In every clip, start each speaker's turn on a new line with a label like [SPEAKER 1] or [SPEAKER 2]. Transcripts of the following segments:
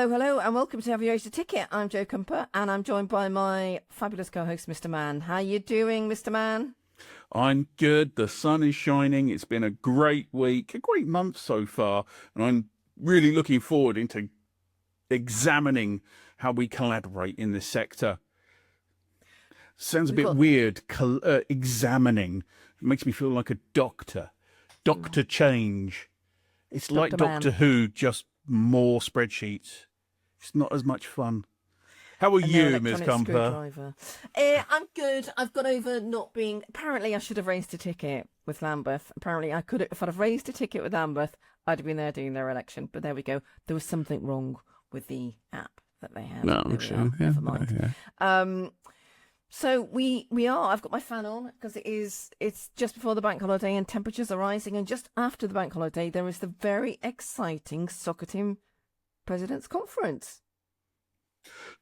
[SPEAKER 1] Hello, and welcome to Have You Raised a Ticket? I'm Jo Kumper, and I'm joined by my fabulous co-host, Mr. Mann. How you doing, Mr. Mann?
[SPEAKER 2] I'm good. The sun is shining. It's been a great week, a great month so far, and I'm really looking forward into examining how we collaborate in this sector. Sounds a bit weird, examining. It makes me feel like a doctor. Doctor Change. It's like Doctor Who, just more spreadsheets. It's not as much fun. How are you, Ms. Kumper?
[SPEAKER 1] I'm good. I've got over not being... Apparently, I should have raised a ticket with Lambeth. Apparently, I could have... If I'd have raised a ticket with Lambeth, I'd have been there doing their election. But there we go. There was something wrong with the app that they have.
[SPEAKER 2] No, I'm sure. Yeah.
[SPEAKER 1] Never mind. Yeah. So we are. I've got my fan on because it's just before the bank holiday and temperatures are rising. And just after the bank holiday, there is the very exciting Socitm Presidents Conference.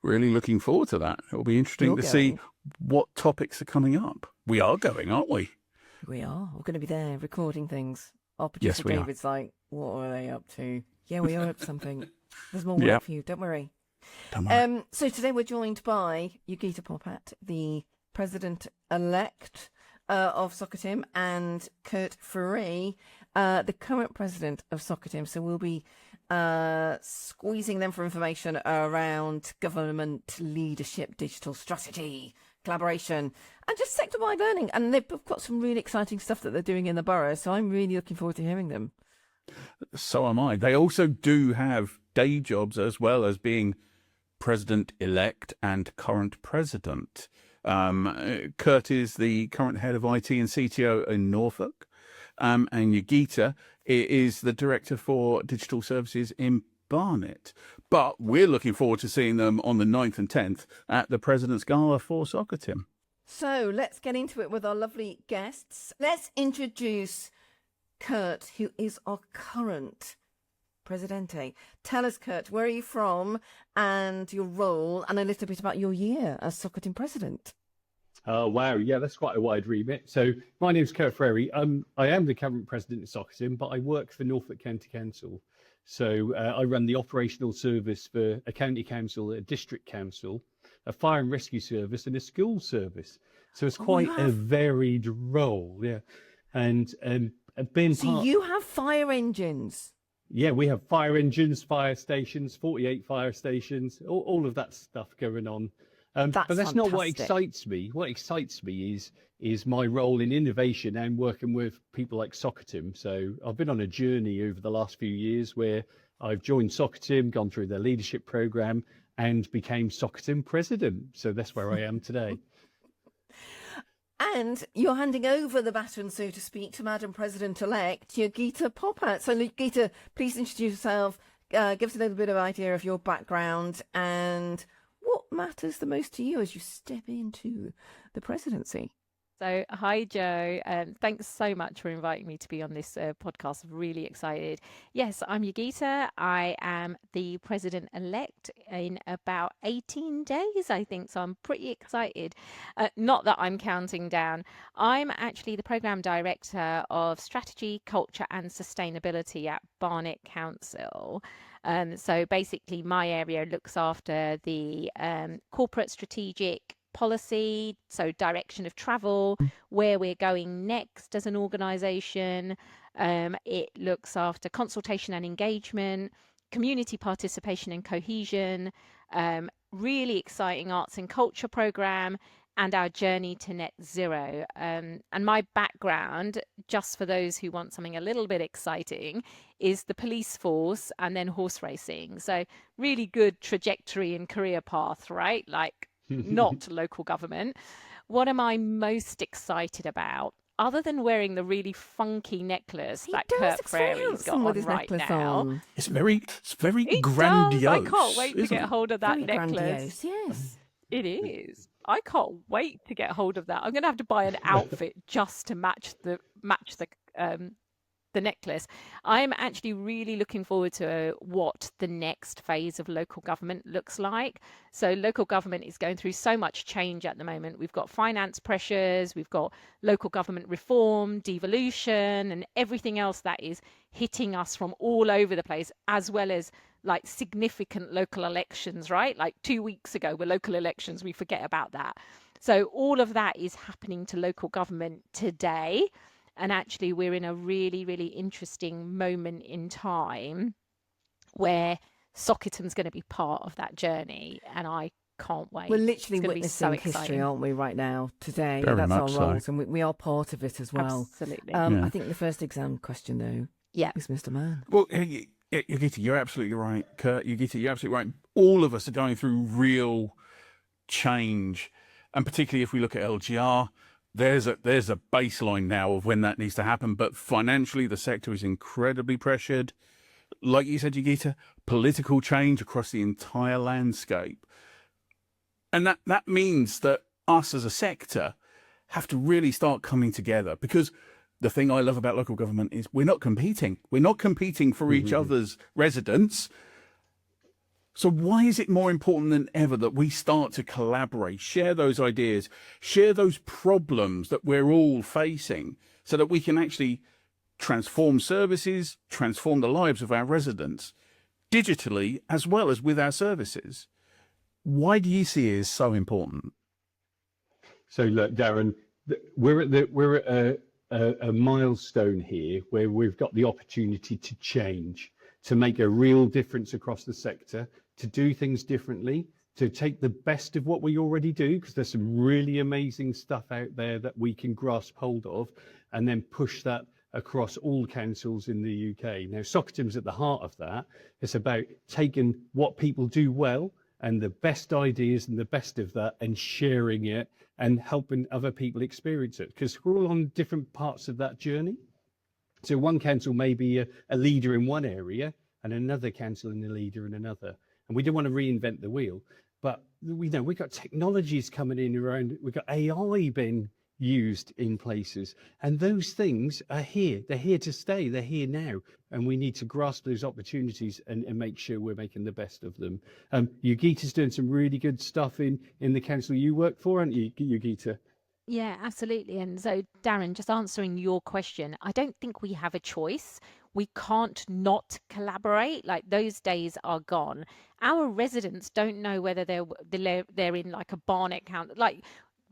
[SPEAKER 2] Really looking forward to that. It'll be interesting to see what topics are coming up. We are going, aren't we?
[SPEAKER 1] We are. We're going to be there recording things. Our producer David's like, what are they up to? Yeah, we are up to something. There's more work for you. Don't worry. So today we're joined by Yogita Popat, the president-elect of Socitm, and Kurt Frary, the current president of Socitm. So we'll be squeezing them for information around government leadership, digital strategy, collaboration, and just sector-wide learning. And they've got some really exciting stuff that they're doing in the borough, so I'm really looking forward to hearing them.
[SPEAKER 2] So am I. They also do have day jobs as well as being president-elect and current president. Kurt is the current head of IT and CTO in Norfolk, and Yogita is the director for digital services in Barnet. But we're looking forward to seeing them on the 9th and 10th at the President's Gala for Socitm.
[SPEAKER 1] So let's get into it with our lovely guests. Let's introduce Kurt, who is our current Presidente. Tell us, Kurt, where are you from and your role, and a little bit about your year as Socitm president.
[SPEAKER 3] Wow, yeah, that's quite a wide remit. So my name's Kurt Frary. I am the current president of Socitm, but I work for Norfolk County Council. So I run the operational service for a county council, a district council, a fire and rescue service, and a school service. So it's quite a varied role, yeah. And
[SPEAKER 1] you have fire engines.
[SPEAKER 3] Yeah, we have fire engines, fire stations, 48 fire stations, all of that stuff going on. But that's fantastic. Not what excites me. What excites me is my role in innovation and working with people like Socitm. So I've been on a journey over the last few years where I've joined Socitm, gone through their leadership program, and became Socitm president. So that's where I am today.
[SPEAKER 1] And you're handing over the baton, so to speak, to Madam President-elect Yogita Popat. So, Yogita, please introduce yourself, give us a little bit of idea of your background and what matters the most to you as you step into the presidency.
[SPEAKER 4] So, hi, Jo. Thanks so much for inviting me to be on this podcast. Really excited. Yes, I'm Yogita. I am the president-elect in about 18 days, I think. So I'm pretty excited. Not that I'm counting down. I'm actually the program director of strategy, culture and sustainability at Barnet Council. So basically my area looks after the corporate strategic policy, so direction of travel, where we're going next as an organisation. It looks after consultation and engagement, community participation and cohesion, really exciting arts and culture programme, and our journey to net zero. And my background, just for those who want something a little bit exciting, is the police force and then horse racing. So really good trajectory and career path, right? Like not local government. What am I most excited about? Other than wearing the really funky necklace that Kurt Frary's got on right now.
[SPEAKER 2] It's very grandiose.
[SPEAKER 4] I can't wait to get hold of that necklace.
[SPEAKER 1] Grandiose, yes.
[SPEAKER 4] It is. I can't wait to get hold of that. I'm going to have to buy an outfit just to match the the necklace. I'm actually really looking forward to what the next phase of local government looks like. So local government is going through so much change at the moment. We've got finance pressures, we've got local government reform, devolution, and everything else that is hitting us from all over the place, as well as like significant local elections, right? Like 2 weeks ago were local elections, we forget about that. So all of that is happening to local government today. And actually, we're in a really, really interesting moment in time where Socitm's going to be part of that journey. And I can't wait.
[SPEAKER 1] We're literally witnessing history, aren't we, right now, today?
[SPEAKER 2] Very
[SPEAKER 1] That's
[SPEAKER 2] much
[SPEAKER 1] our roles, and we are part of it as well.
[SPEAKER 4] Absolutely.
[SPEAKER 1] I think the first exam question, though, is Mr. Mann.
[SPEAKER 2] Well, Yogita, you're absolutely right. Kurt, Yogita, you're absolutely right. All of us are going through real change. And particularly if we look at LGR, there's a baseline now of when that needs to happen. But financially, the sector is incredibly pressured. Like you said, Yogita, political change across the entire landscape. And that means that us as a sector have to really start coming together, because the thing I love about local government is we're not competing. We're not competing for each other's residents. So why is it more important than ever that we start to collaborate, share those ideas, share those problems that we're all facing, so that we can actually transform services, transform the lives of our residents digitally as well as with our services? Why do you see it as so important?
[SPEAKER 3] So look, Darren, we're at a milestone here where we've got the opportunity to change, to make a real difference across the sector, to do things differently, to take the best of what we already do, because there's some really amazing stuff out there that we can grasp hold of, and then push that across all councils in the UK. Now, Socitm's at the heart of that. It's about taking what people do well and the best ideas and the best of that and sharing it and helping other people experience it, because we're all on different parts of that journey. So one council may be a leader in one area and another council in a leader in another. And we don't want to reinvent the wheel, but we know we've got technologies coming in around, we've got AI being used in places, and those things are here. They're here to stay. They're here now. And we need to grasp those opportunities and make sure we're making the best of them. Yogita's doing some really good stuff in the council you work for, aren't you, Yogita?
[SPEAKER 4] Yeah, absolutely. And so, Darren, just answering your question, I don't think we have a choice. We can't not collaborate. Like, those days are gone. Our residents don't know whether they're in like a Barnet Council. Like,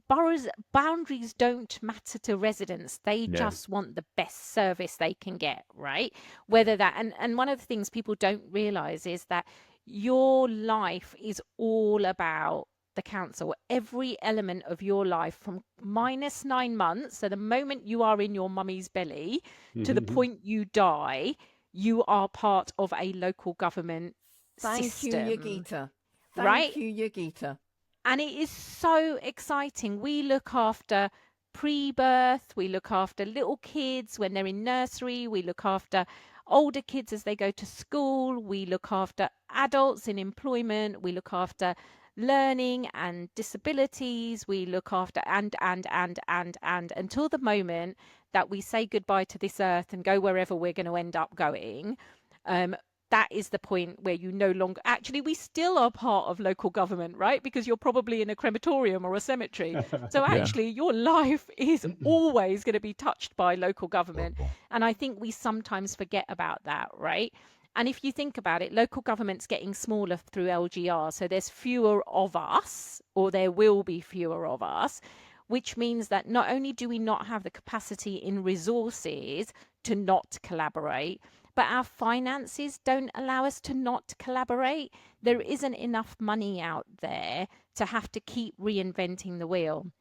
[SPEAKER 4] boroughs, boundaries don't matter to residents. They just want the best service they can get, right? Whether that, and one of the things people don't realise is that your life is all about the council. Every element of your life, from -9 months, so the moment you are in your mummy's belly, to the point you die, you are part of a local government system.
[SPEAKER 1] Thank you, Yogita.
[SPEAKER 4] Right?
[SPEAKER 1] Thank you, Yogita.
[SPEAKER 4] And it is so exciting. We look after pre-birth, we look after little kids when they're in nursery, we look after older kids as they go to school, we look after adults in employment, we look after learning and disabilities, we look after and until the moment that we say goodbye to this earth and go wherever we're going to end up going. That is the point where you no longer, actually, we still are part of local government, right? Because you're probably in a crematorium or a cemetery. So actually, your life is always going to be touched by local government. And I think we sometimes forget about that, right? And if you think about it, local government's getting smaller through LGR. So there's fewer of us, or there will be fewer of us, which means that not only do we not have the capacity in resources to not collaborate, but our finances don't allow us to not collaborate. There isn't enough money out there to have to keep reinventing the wheel.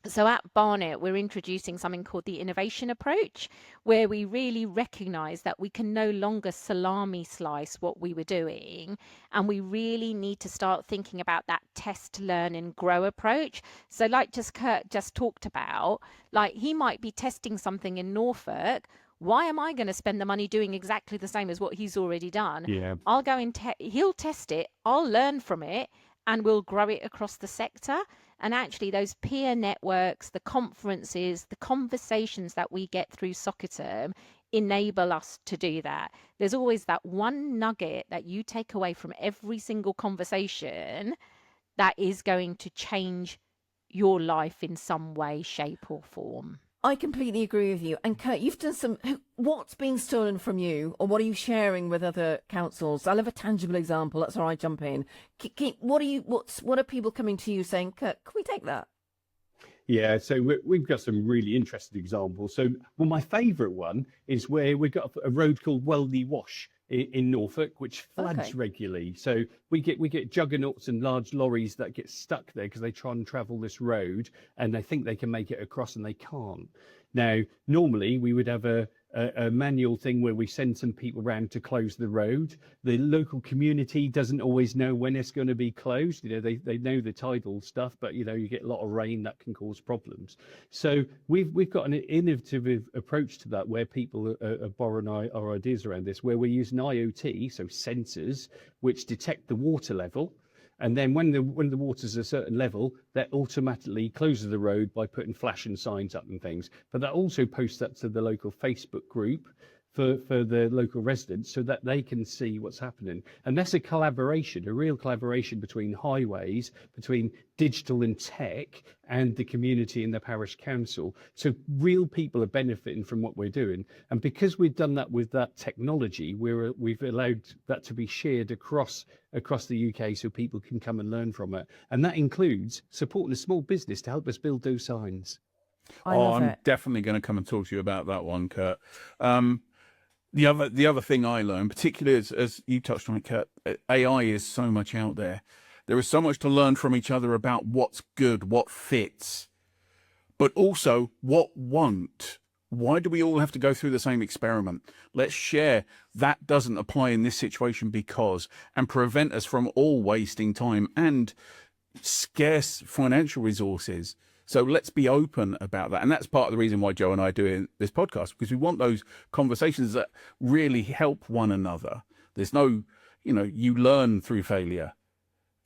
[SPEAKER 4] So at Barnet, we're introducing something called the innovation approach, where we really recognise that we can no longer salami slice what we were doing, and we really need to start thinking about that test, learn and grow approach. So like Kurt just talked about, like he might be testing something in Norfolk. Why am I going to spend the money doing exactly the same as what he's already done?
[SPEAKER 3] Yeah.
[SPEAKER 4] I'll go and he'll test it, I'll learn from it, and we'll grow it across the sector. And actually those peer networks, the conferences, the conversations that we get through Socitm enable us to do that. There's always that one nugget that you take away from every single conversation that is going to change your life in some way, shape or form.
[SPEAKER 1] I completely agree with you. And Kurt, you've done what's being stolen from you, or what are you sharing with other councils? I love a tangible example. That's where I jump in. What are people coming to you saying, Kurt, can we take that?
[SPEAKER 3] Yeah, so we've got some really interesting examples. So, well, my favourite one is where we've got a road called Weldy Wash in Norfolk, which floods regularly. So we get juggernauts and large lorries that get stuck there because they try and travel this road and they think they can make it across and they can't. Now, normally we would have a manual thing where we send some people around to close the road. The local community doesn't always know when it's going to be closed. You know, they know the tidal stuff, but you know, you get a lot of rain that can cause problems. So we've got an innovative approach to that where people are borrowing our ideas around this, where we're using IoT, so sensors, which detect the water level. And then when the water's a certain level, that automatically closes the road by putting flashing signs up and things. But that also posts that to the local Facebook group for the local residents so that they can see what's happening. And that's a collaboration, a real collaboration between highways, between digital and tech and the community and the parish council. So real people are benefiting from what we're doing. And because we've done that with that technology, we've allowed that to be shared across the UK so people can come and learn from it. And that includes supporting a small business to help us build those signs.
[SPEAKER 2] I'm definitely going to come and talk to you about that one, Kurt. The other thing I learned, particularly as you touched on it, Kurt, AI is so much out there. There is so much to learn from each other about what's good, what fits, but also what won't. Why do we all have to go through the same experiment? Let's share that doesn't apply in this situation because, and prevent us from all wasting time and scarce financial resources. So let's be open about that. And that's part of the reason why Joe and I are doing this podcast, because we want those conversations that really help one another. There's no, you learn through failure.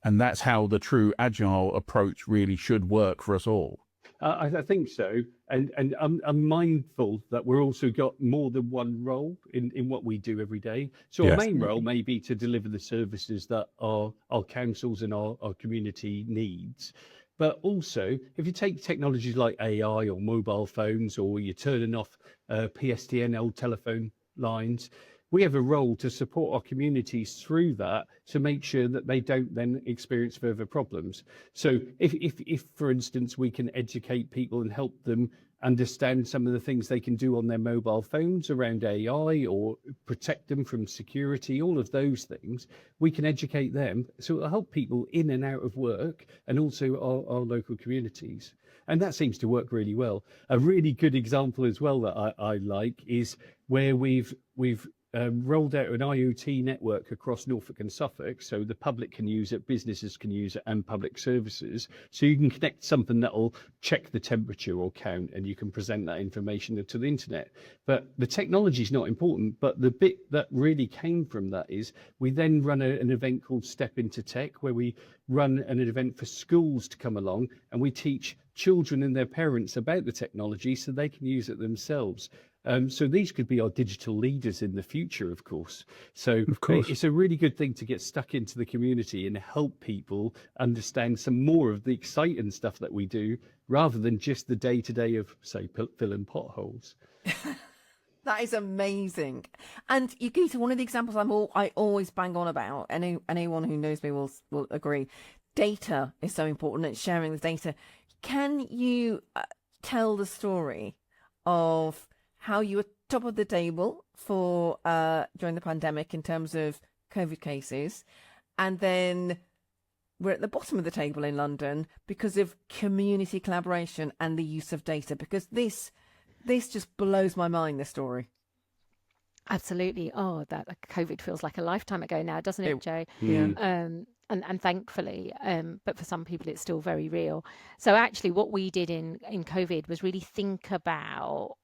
[SPEAKER 2] And that's how the true agile approach really should work for us all.
[SPEAKER 3] I think so. And I'm mindful that we're also got more than one role in what we do every day. So our main role may be to deliver the services that our councils and our community needs. But also, if you take technologies like AI or mobile phones, or you're turning off PSTN old telephone lines, we have a role to support our communities through that to make sure that they don't then experience further problems. So if for instance, we can educate people and help them understand some of the things they can do on their mobile phones around AI or protect them from security, all of those things, we can educate them. So it'll help people in and out of work and also our local communities. And that seems to work really well. A really good example as well that I like is where we've rolled out an IoT network across Norfolk and Suffolk, so the public can use it, businesses can use it, and public services. So you can connect something that'll check the temperature or count, and you can present that information to the internet. But the technology is not important, but the bit that really came from that is we then run an event called Step Into Tech, where we run an event for schools to come along, and we teach children and their parents about the technology so they can use it themselves. So these could be our digital leaders in the future, of course. So it's a really good thing to get stuck into the community and help people understand some more of the exciting stuff that we do, rather than just the day-to-day of, say, filling potholes.
[SPEAKER 1] That is amazing. And Yogita, one of the examples I always bang on about, anyone who knows me will agree, data is so important. It's sharing the data. Can you tell the story of how you were top of the table for during the pandemic in terms of COVID cases, and then we're at the bottom of the table in London because of community collaboration and the use of data? Because this just blows my mind, this story.
[SPEAKER 4] Absolutely. Oh, that COVID feels like a lifetime ago now, doesn't it, Joe?
[SPEAKER 1] Yeah.
[SPEAKER 4] And thankfully, but for some people, it's still very real. So actually what we did in COVID was really think about,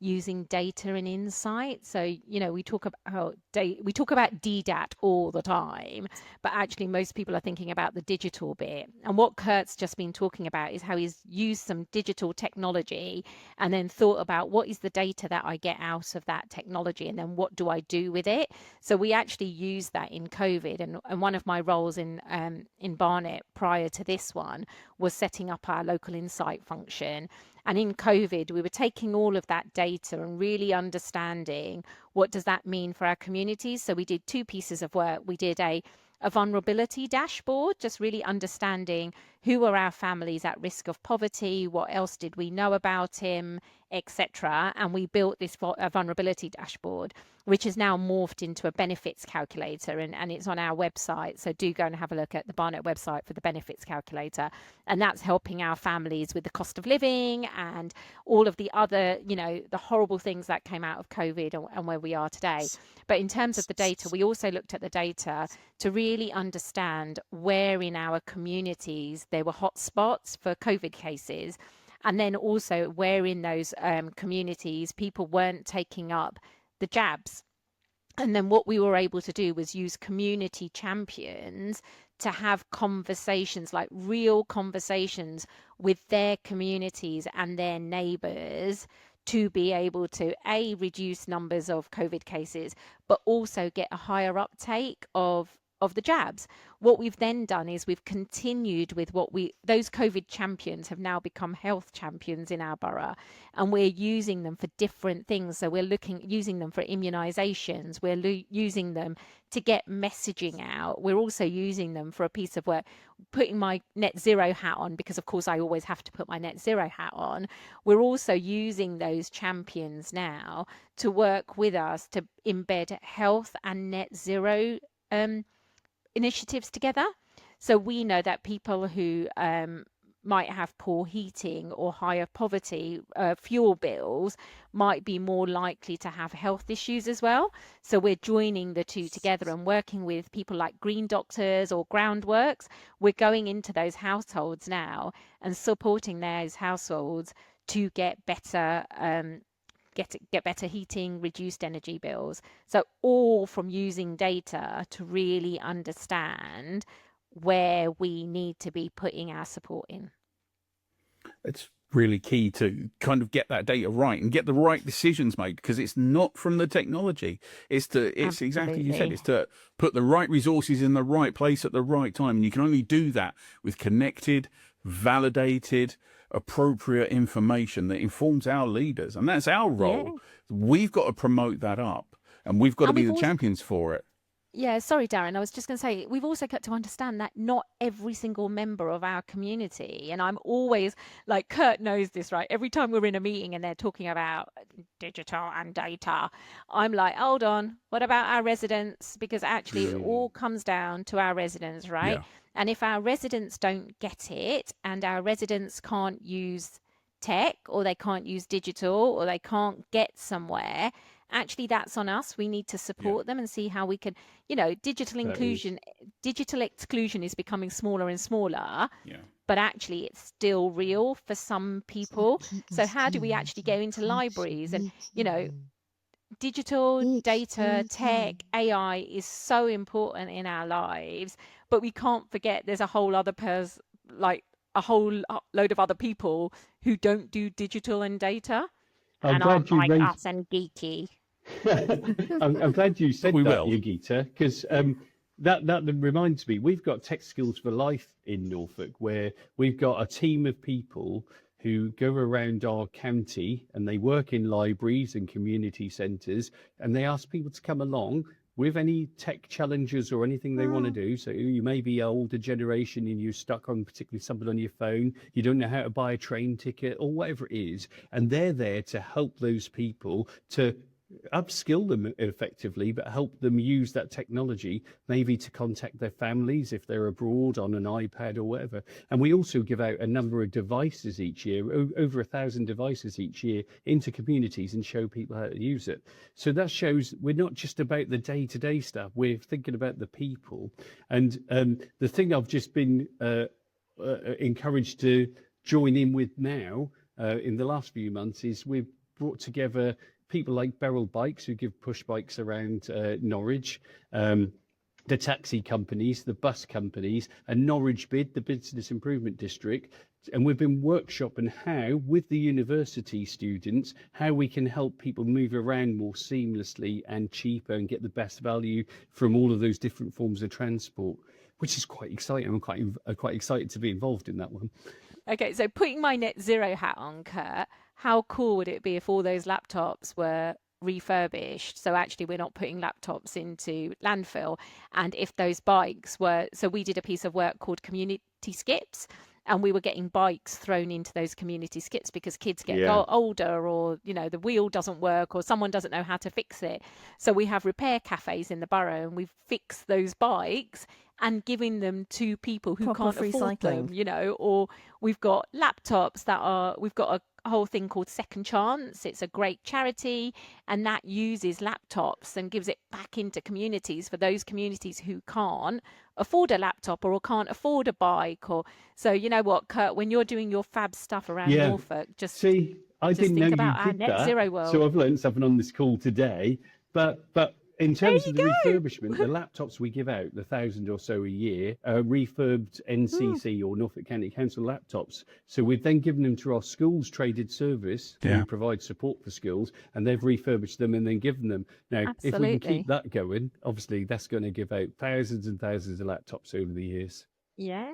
[SPEAKER 4] using data and insight. So, you know, we talk about DDaT all the time, but actually most people are thinking about the digital bit. And what Kurt's just been talking about is how he's used some digital technology and then thought about what is the data that I get out of that technology, and then what do I do with it. So we actually used that in COVID, and one of my roles in Barnet prior to this one was setting up our local insight function. And in COVID, we were taking all of that data and really understanding what does that mean for our communities. So we did 2 pieces of work. We did a vulnerability dashboard, just really understanding who are our families at risk of poverty, what else did we know about him, etc. And we built this vulnerability dashboard, which is now morphed into a benefits calculator, and it's on our website. So do go and have a look at the Barnet website for the benefits calculator. And that's helping our families with the cost of living and all of the other, you know, the horrible things that came out of COVID and where we are today. But in terms of the data, we also looked at the data to really understand where in our communities there were hotspots for COVID cases, and then also where in those communities people weren't taking up the jabs. And then what we were able to do was use community champions to have conversations, like real conversations with their communities and their neighbours, to be able to reduce numbers of COVID cases, but also get a higher uptake of the jabs. What we've then done is we've continued with those COVID champions have now become health champions in our borough, and we're using them for different things. So we're using them for immunisations, we're using them to get messaging out. We're also using them for a piece of work, putting my net zero hat on, because of course I always have to put my net zero hat on. We're also using those champions now to work with us to embed health and net zero initiatives together. So we know that people who might have poor heating or higher poverty, fuel bills, might be more likely to have health issues as well. So we're joining the two together and working with people like Green Doctors or Groundworks. We're going into those households now and supporting those households to get better get better heating, reduced energy bills. So all from using data to really understand where we need to be putting our support in.
[SPEAKER 2] It's really key to kind of get that data right and get the right decisions made, because it's not from the technology. It's exactly, you said, it's to put the right resources in the right place at the right time. And you can only do that with connected, validated, appropriate information that informs our leaders, and that's our role. Yeah. We've got to promote that up, and we've got to be the champions for it.
[SPEAKER 4] Yeah, sorry, Darren. I was just going to say, we've also got to understand that not every single member of our community, and I'm always like, Kurt knows this, right? Every time we're in a meeting and they're talking about digital and data, I'm like, hold on, what about our residents? Because actually it all comes down to our residents, right? Yeah. And if our residents don't get it, and our residents can't use tech, or they can't use digital, or they can't get somewhere, actually that's on us. We need to support them and see how we can, you know, digital exclusion is becoming smaller and smaller, but actually it's still real for some people. So how do we actually go into libraries and, you know, digital, data, tech, AI is so important in our lives, but we can't forget there's a whole other a whole load of other people who don't do digital and data and aren't like us and geeky.
[SPEAKER 3] I'm glad you said that, Yogita, because that reminds me, we've got Tech Skills for Life in Norfolk, where we've got a team of people who go around our county and they work in libraries and community centres, and they ask people to come along with any tech challenges or anything they want to do. So you may be an older generation and you're stuck on particularly something on your phone, you don't know how to buy a train ticket or whatever it is, and they're there to help those people to upskill them effectively, but help them use that technology, maybe to contact their families if they're abroad on an iPad or whatever. And we also give out a number of devices each year, over 1,000 devices each year, into communities and show people how to use it. So that shows we're not just about the day-to-day stuff, we're thinking about the people. And the thing I've just been encouraged to join in with now in the last few months is we've brought together people like Beryl Bikes, who give push bikes around Norwich, the taxi companies, the bus companies, and Norwich Bid, the Business Improvement District. And we've been workshopping how, with the university students, how we can help people move around more seamlessly and cheaper and get the best value from all of those different forms of transport, which is quite exciting. I'm quite excited to be involved in that one.
[SPEAKER 4] Okay, so putting my net zero hat on, Kurt, how cool would it be if all those laptops were refurbished? So actually we're not putting laptops into landfill. And if those bikes were, so we did a piece of work called community skips, and we were getting bikes thrown into those community skips because kids get older, or the wheel doesn't work, or someone doesn't know how to fix it. So we have repair cafes in the borough, and we've fixed those bikes and giving them to people who can't afford them, or we've got laptops we've got a whole thing called Second Chance. It's a great charity, and that uses laptops and gives it back into communities for those communities who can't afford a laptop or can't afford a bike. Or so, you know what, Kurt, when you're doing your fab stuff around Norfolk,
[SPEAKER 3] I didn't know you
[SPEAKER 4] about
[SPEAKER 3] did
[SPEAKER 4] our net zero world.
[SPEAKER 3] So I've learned something on this call today. But in terms of the refurbishment, the laptops we give out, the 1,000 or so a year, are refurbed NCC or Norfolk County Council laptops. So we've then given them to our schools traded service, who provide support for schools, and they've refurbished them and then given them. Now, if we can keep that going, obviously that's going to give out thousands and thousands of laptops over the years.
[SPEAKER 4] Yeah.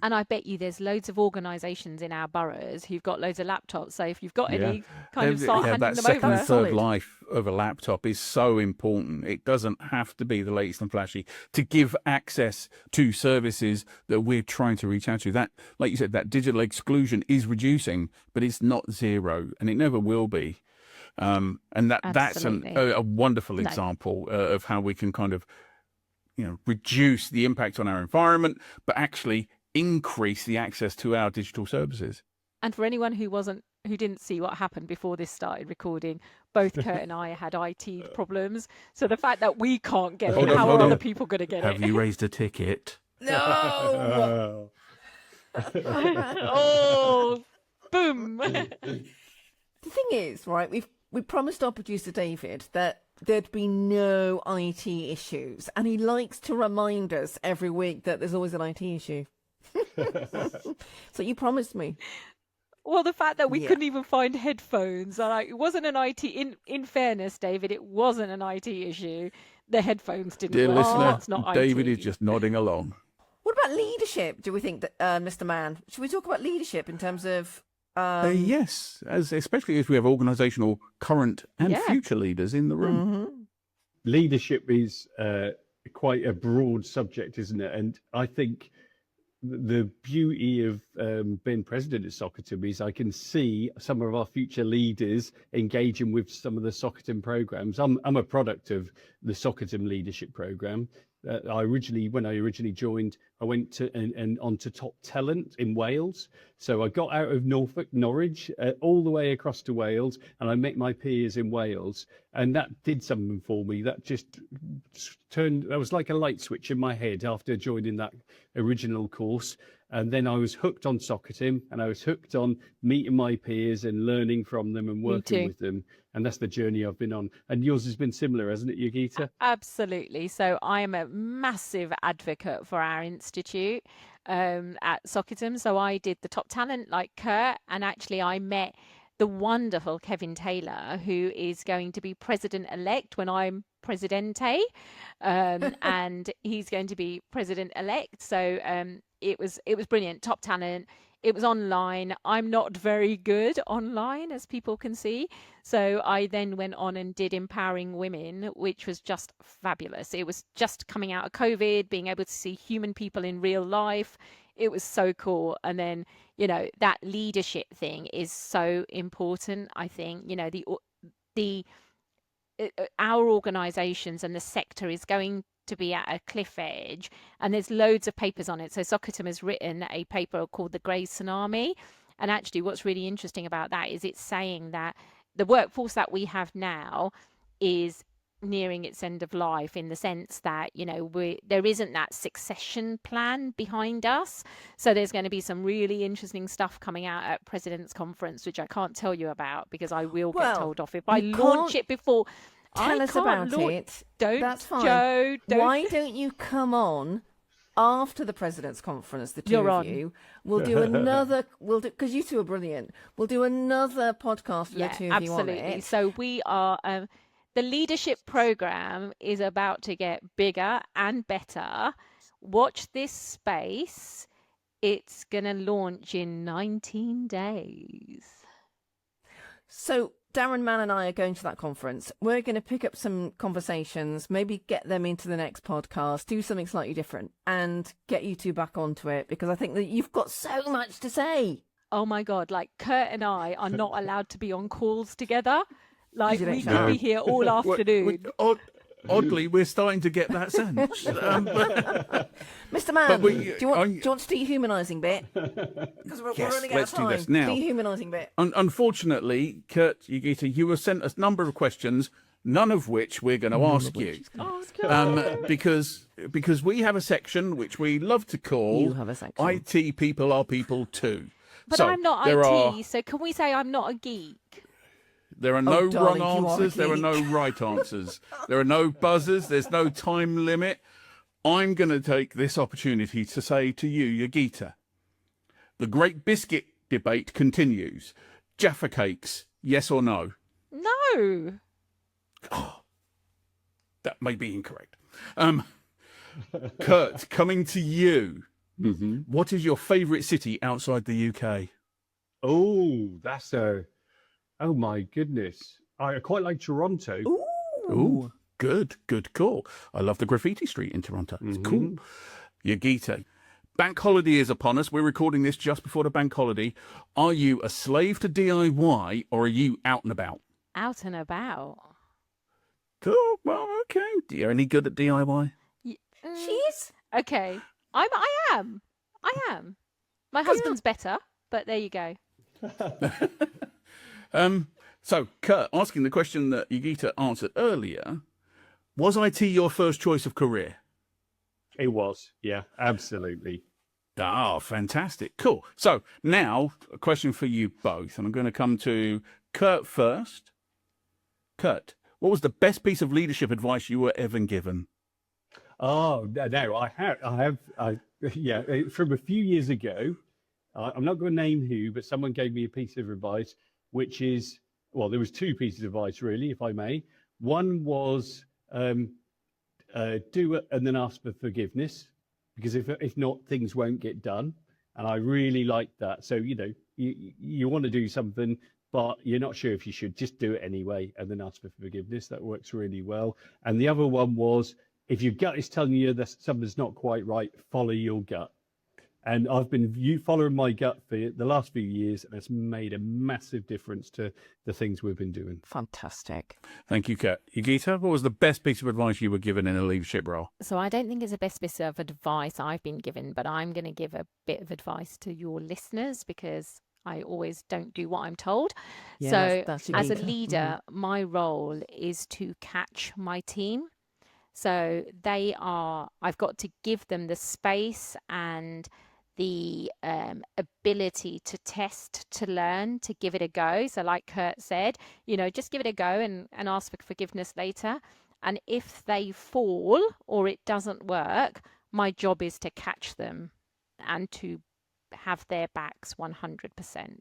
[SPEAKER 4] And I bet you there's loads of organisations in our boroughs who've got loads of laptops. So if you've got any, kind of start handing them over.
[SPEAKER 2] That second and third life of a laptop is so important. It doesn't have to be the latest and flashy to give access to services that we're trying to reach out to. That, like you said, that digital exclusion is reducing, but it's not zero, and it never will be. And that's a wonderful example of how we can kind of, reduce the impact on our environment, but actually increase the access to our digital services.
[SPEAKER 4] And for anyone who didn't see what happened before this started recording, both Kurt and I had IT problems. So the fact that we can't get it, how are other people going to get it?
[SPEAKER 2] Have you raised a ticket?
[SPEAKER 1] No.
[SPEAKER 4] Oh, boom.
[SPEAKER 1] The thing is, right, we promised our producer David that there'd be no IT issues, and he likes to remind us every week that there's always an IT issue. So you promised me.
[SPEAKER 4] Well, the fact that we couldn't even find headphones, it wasn't an IT. In fairness, David, it wasn't an IT issue. The headphones didn't work.
[SPEAKER 2] Dear listener,
[SPEAKER 4] that's not
[SPEAKER 2] David
[SPEAKER 4] IT.
[SPEAKER 2] is just nodding along.
[SPEAKER 1] What about leadership? Do we think that, Mr. Mann? Should we talk about leadership in terms of?
[SPEAKER 2] Yes, especially as we have organisational current and future leaders in the room.
[SPEAKER 1] Mm-hmm.
[SPEAKER 3] Leadership is quite a broad subject, isn't it? And I think the beauty of being president at Socitm is I can see some of our future leaders engaging with some of the Socitm programs. I'm a product of the Socitm leadership program. When I originally joined, I went to and onto Top Talent in Wales. So I got out of Norwich, all the way across to Wales, and I met my peers in Wales, and that did something for me. That just that was like a light switch in my head after joining that original course. And then I was hooked on Socitm, and I was hooked on meeting my peers and learning from them and working with them. And that's the journey I've been on. And yours has been similar, hasn't it, Yogita?
[SPEAKER 4] Absolutely. So I am a massive advocate for our institute at Socitm. So I did the Top Talent like Kurt, and actually I met the wonderful Kevin Taylor, who is going to be president-elect when I'm presidente, and he's going to be president-elect. So it was brilliant. Top Talent. It was online. I'm not very good online, as people can see. So I then went on and did Empowering Women, which was just fabulous. It was just coming out of COVID, being able to see human people in real life. It was so cool. And then, that leadership thing is so important. I think, our organisations and the sector is going to be at a cliff edge, and there's loads of papers on it. So Socitm has written a paper called The Grey Tsunami, and actually what's really interesting about that is it's saying that the workforce that we have now is nearing its end of life, in the sense that, you know, there isn't that succession plan behind us. So there's going to be some really interesting stuff coming out at President's Conference, which I can't tell you about because I will get told off if I launch it before.
[SPEAKER 1] Tell us about it. That's fine.
[SPEAKER 4] Joe,
[SPEAKER 1] why don't you come on after the President's Conference, the two of you? We'll do another, because you two are brilliant. We'll do another podcast with the two of you on it.
[SPEAKER 4] Absolutely. So we are, the leadership program is about to get bigger and better. Watch this space. It's going to launch in 19 days.
[SPEAKER 1] So Darren, Man and I are going to that conference. We're going to pick up some conversations, maybe get them into the next podcast, do something slightly different, and get you two back onto it, because I think that you've got so much to say.
[SPEAKER 4] Oh my God, like Kurt and I are not allowed to be on calls together. Like we could be here all afternoon.
[SPEAKER 2] Oddly, we're starting to get that sense.
[SPEAKER 1] Mr. Man, do you want to do your humanising bit? Because we're running out of time.
[SPEAKER 2] Let's do this now.
[SPEAKER 1] Do your humanising bit.
[SPEAKER 2] Unfortunately, Kurt, Yogita, you were sent a number of questions, none of which we're going to ask you. Because we have a section which we love to call
[SPEAKER 1] You have a section.
[SPEAKER 2] IT people are people too.
[SPEAKER 4] But so I'm not IT, so can we say I'm not a geek?
[SPEAKER 2] There are no wrong answers. There are no right answers. There are no buzzers. There's no time limit. I'm going to take this opportunity to say to you, Yogita, the great biscuit debate continues. Jaffa cakes, yes or no?
[SPEAKER 4] No.
[SPEAKER 2] Oh, that may be incorrect. Kurt, coming to you. Mm-hmm. What is your favourite city outside the UK?
[SPEAKER 3] Oh, that's a... Oh, my goodness. I quite like Toronto.
[SPEAKER 2] Ooh, good call. I love the graffiti street in Toronto. It's cool. Yogita, bank holiday is upon us. We're recording this just before the bank holiday. Are you a slave to DIY or are you out and about?
[SPEAKER 4] Out and about.
[SPEAKER 2] Cool. Well, okay. Are you any good at DIY?
[SPEAKER 1] She is.
[SPEAKER 4] Okay. I am. My husband's better, but there you go.
[SPEAKER 2] So, Kurt, asking the question that Yogita answered earlier, was IT your first choice of career?
[SPEAKER 3] It was, yeah, absolutely.
[SPEAKER 2] Ah, fantastic. Cool. So, now, a question for you both, and I'm going to come to Kurt first. Kurt, what was the best piece of leadership advice you were ever given?
[SPEAKER 3] Oh, no, I have, from a few years ago, I'm not going to name who, but someone gave me a piece of advice, which is, well, there was two pieces of advice, really, if I may. One was do it and then ask for forgiveness, because if not, things won't get done. And I really liked that. So, you know, you want to do something, but you're not sure if you should, just do it anyway and then ask for forgiveness. That works really well. And the other one was, if your gut is telling you that something's not quite right, follow your gut. And I've been following my gut for the last few years, and it's made a massive difference to the things we've been doing.
[SPEAKER 1] Fantastic.
[SPEAKER 2] Thank you, Kurt. Yogita, what was the best piece of advice you were given in a leadership role?
[SPEAKER 4] So I don't think it's the best piece of advice I've been given, but I'm going to give a bit of advice to your listeners, because I always don't do what I'm told.
[SPEAKER 1] Yeah,
[SPEAKER 4] so
[SPEAKER 1] that's
[SPEAKER 4] as a leader, my role is to catch my team. So I've got to give them the space and the ability to test, to learn, to give it a go. So like Kurt said, you know, just give it a go and ask for forgiveness later. And if they fall or it doesn't work, my job is to catch them and to have their backs 100%.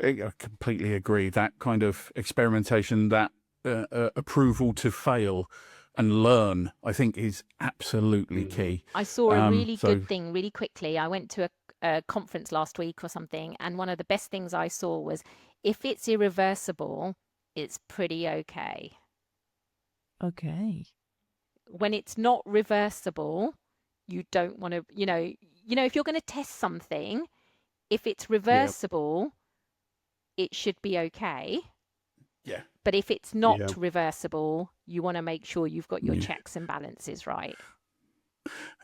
[SPEAKER 2] I completely agree. That kind of experimentation, that approval to fail and learn, I think, is absolutely key.
[SPEAKER 4] I saw a really good thing really quickly. I went to a conference last week or something, and one of the best things I saw was, if it's irreversible, it's pretty okay.
[SPEAKER 1] Okay.
[SPEAKER 4] When it's not reversible, you don't want to, you know, if you're going to test something, if it's reversible, it should be okay.
[SPEAKER 2] Yeah.
[SPEAKER 4] But if it's not reversible, you want to make sure you've got your checks and balances right.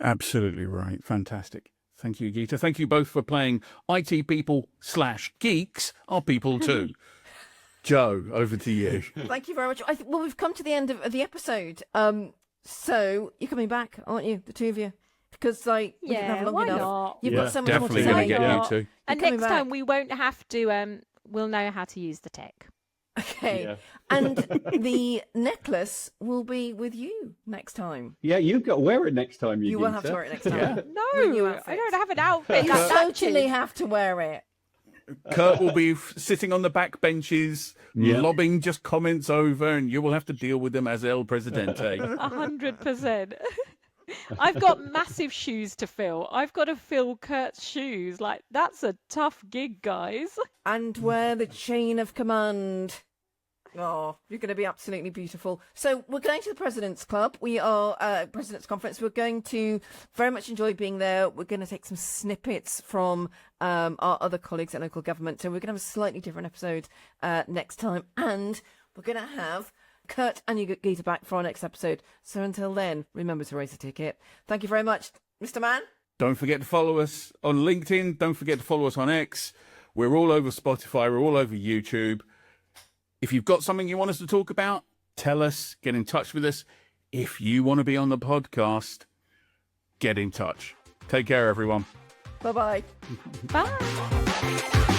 [SPEAKER 2] Absolutely right. Fantastic. Thank you, Yogita. Thank you both for playing IT people / geeks are people too. Joe, over to you.
[SPEAKER 1] Thank you very much. Well, we've come to the end of the episode. So you're coming back, aren't you, the two of you? Because we didn't have long
[SPEAKER 4] why
[SPEAKER 1] enough.
[SPEAKER 4] not?
[SPEAKER 1] You've got so much
[SPEAKER 2] Definitely
[SPEAKER 1] more to
[SPEAKER 2] going to
[SPEAKER 1] say.
[SPEAKER 2] get you two.
[SPEAKER 4] And next time we won't have to. We'll know how to use the tech.
[SPEAKER 1] Okay. Yeah. And the necklace will be with you next time.
[SPEAKER 3] Yeah, you've got to wear it next time.
[SPEAKER 1] You will have to wear it next time.
[SPEAKER 4] No, I don't have an outfit.
[SPEAKER 1] You totally have to wear it.
[SPEAKER 2] Kurt will be sitting on the back benches, lobbing just comments over, and you will have to deal with them as El Presidente.
[SPEAKER 4] 100%. I've got massive shoes to fill. I've got to fill Kurt's shoes. Like, that's a tough gig, guys.
[SPEAKER 1] And wear the chain of command. Oh, you're going to be absolutely beautiful. So we're going to the President's Club. We are President's Conference. We're going to very much enjoy being there. We're going to take some snippets from our other colleagues at local government. So we're going to have a slightly different episode next time. And we're going to have Kurt and Yogita back for our next episode. So until then, remember to raise a ticket. Thank you very much, Mr. Mann.
[SPEAKER 2] Don't forget to follow us on LinkedIn. Don't forget to follow us on X. We're all over Spotify. We're all over YouTube. If you've got something you want us to talk about, tell us, get in touch with us. If you want to be on the podcast, get in touch. Take care, everyone.
[SPEAKER 1] Bye-bye.
[SPEAKER 4] Bye.